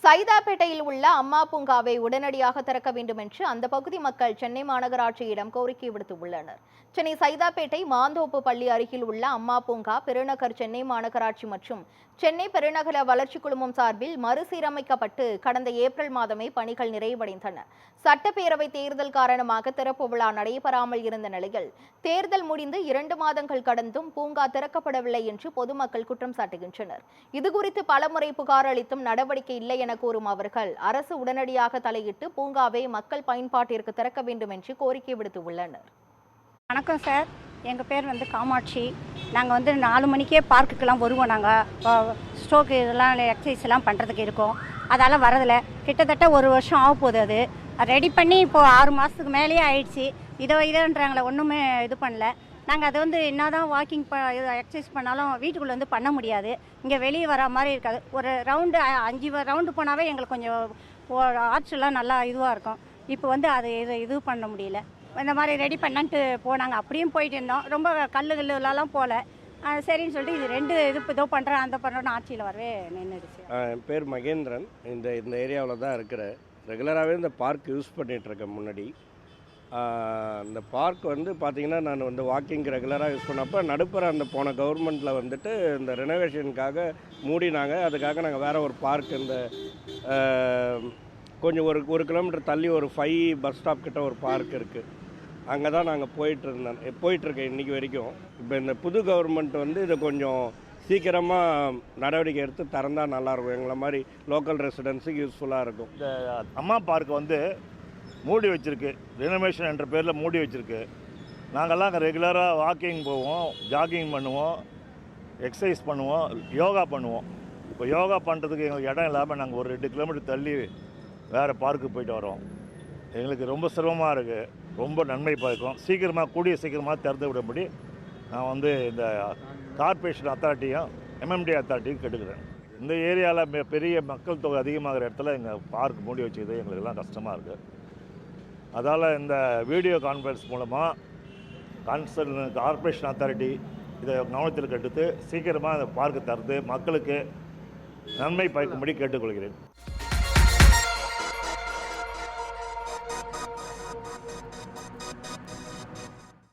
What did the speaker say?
சைதாப்பேட்டையில் உள்ள அம்மா பூங்காவை உடனடியாக திறக்க வேண்டும் என்று அந்த பகுதி மக்கள் சென்னை மாநகராட்சியிடம் கோரிக்கை விடுத்துள்ளனர். சென்னை சைதாப்பேட்டை மாந்தோப்பு பள்ளி அருகில் உள்ள அம்மா பூங்கா பெருநகர் சென்னை மாநகராட்சி மற்றும் சென்னை பெருநகர வளர்ச்சி குழுமம் சார்பில் மறுசீரமைக்கப்பட்டு கடந்த ஏப்ரல் மாதமே பணிகள் நிறைவடைந்தன. சட்டப்பேரவை தேர்தல் காரணமாக திறப்பு விழா நடைபெறாமல் இருந்த நிலையில் தேர்தல் முடிந்து 2 மாதங்கள் கடந்தும் பூங்கா திறக்கப்படவில்லை என்று பொதுமக்கள் குற்றம் சாட்டுகின்றனர். இதுகுறித்து பலமுறை புகார் அளித்தும் நடவடிக்கை இல்லை என கூறும் அவர்கள் அரசு உடனடியாக தலையிட்டு பூங்காவை மக்கள் பயன்பாட்டிற்கு திறக்க வேண்டும் என்று கோரிக்கை விடுத்துள்ளனர். வணக்கம் சார், எங்கள் பேர் காமாட்சி. நாங்கள் 4 மணிக்கே பார்க்குக்கெல்லாம் வருவோம். நாங்கள் ஸ்ட்ரோக்கு இதெல்லாம் எக்ஸசைஸ் எல்லாம் பண்ணுறதுக்கு இருக்கோம். அதால் வரதில்லை. கிட்டத்தட்ட 1 வருஷம் ஆக போகுது. அது ரெடி பண்ணி இப்போது 6 மாதத்துக்கு மேலேயே ஆயிடுச்சு. இதோன்றாங்களே ஒன்றுமே இது பண்ணல. நாங்கள் அது என்ன தான் வாக்கிங் எக்ஸசைஸ் பண்ணாலும் வீட்டுக்குள்ளே பண்ண முடியாது. இங்கே வெளியே வர மாதிரி இருக்காது. ஒரு ரவுண்டு 5 ரவுண்டு போனாவே எங்களுக்கு கொஞ்சம் ஆர்ட்ஸ்லாம் நல்லா இதுவாக இருக்கும். இப்போ அது இது பண்ண முடியல. இந்த மாதிரி ரெடி பண்ணான்ட்டு போனாங்க. அப்படியும் போயிட்டு இருந்தோம். ரொம்ப கல்லுலாம் போகல. சரின்னு சொல்லிட்டு இது 2 இதோ பண்ணுறேன் அந்த பண்ணுறோன்னு ஆட்சியில் வரவே நின்றுடுச்சு. என் பேர் மகேந்திரன். இந்த ஏரியாவில் தான் இருக்கிறேன். ரெகுலராகவே இந்த பார்க் யூஸ் பண்ணிகிட்ருக்கேன். முன்னாடி இந்த பார்க் பார்த்திங்கன்னா நான் வாக்கிங் ரெகுலராக யூஸ் பண்ணப்போ நடுப்புற போன கவர்மெண்ட்டில் இந்த ரெனோவேஷனுக்காக மூடினாங்க. அதுக்காக நாங்கள் வேறு ஒரு பார்க் கொஞ்சம் ஒரு கிலோமீட்டர் தள்ளி ஒரு 5 பஸ் ஸ்டாப் கிட்ட ஒரு பார்க் இருக்குது. அங்கே தான் நாங்கள் போயிட்டுருக்கேன் இன்றைக்கி வரைக்கும். இப்போ இந்த புது கவர்மெண்ட் இதை கொஞ்சம் சீக்கிரமாக நடவடிக்கை எடுத்து திறந்தால் நல்லாயிருக்கும். எங்களை மாதிரி லோக்கல் ரெசிடென்ஸுக்கு யூஸ்ஃபுல்லாக இருக்கும். இந்த அம்மா பார்க் மூடி வச்சுருக்கு. ரெனோவேஷன் என்ற பேரில் மூடி வச்சுருக்கு. நாங்கள்லாம் அங்கே ரெகுலராக வாக்கிங் போவோம், ஜாகிங் பண்ணுவோம், எக்ஸசைஸ் பண்ணுவோம், யோகா பண்ணுவோம். இப்போ யோகா பண்ணுறதுக்கு எங்களுக்கு இடம் இல்லாமல் நாங்கள் ஒரு 2 கிலோமீட்டர் தள்ளி வேறு பார்க்கு போயிட்டு வரோம். எங்களுக்கு ரொம்ப சிரமமாக இருக்குது. ரொம்ப நன்மை பார்க்கும். கூடிய சீக்கிரமாக திறந்து விடும்படி நான் இந்த கார்ப்பரேஷன் அத்தாரிட்டியும் எம்எம்டி அத்தாரிட்டியும் கேட்டுக்கிறேன். இந்த ஏரியாவில் பெரிய மக்கள் தொகை அதிகமாகிற இடத்துல எங்கள் பார்க் மூடி வச்சுக்கிறது எங்களுக்கெல்லாம் கஷ்டமாக இருக்குது. அதால் இந்த வீடியோ கான்ஃபரன்ஸ் மூலமாக கார்ப்பரேஷன் அத்தாரிட்டி இதை கவனத்தில் எடுத்து சீக்கிரமாக அந்த பார்க்கு திறந்து மக்களுக்கு நன்மை பயக்கும்படி கேட்டுக்கொள்கிறேன்.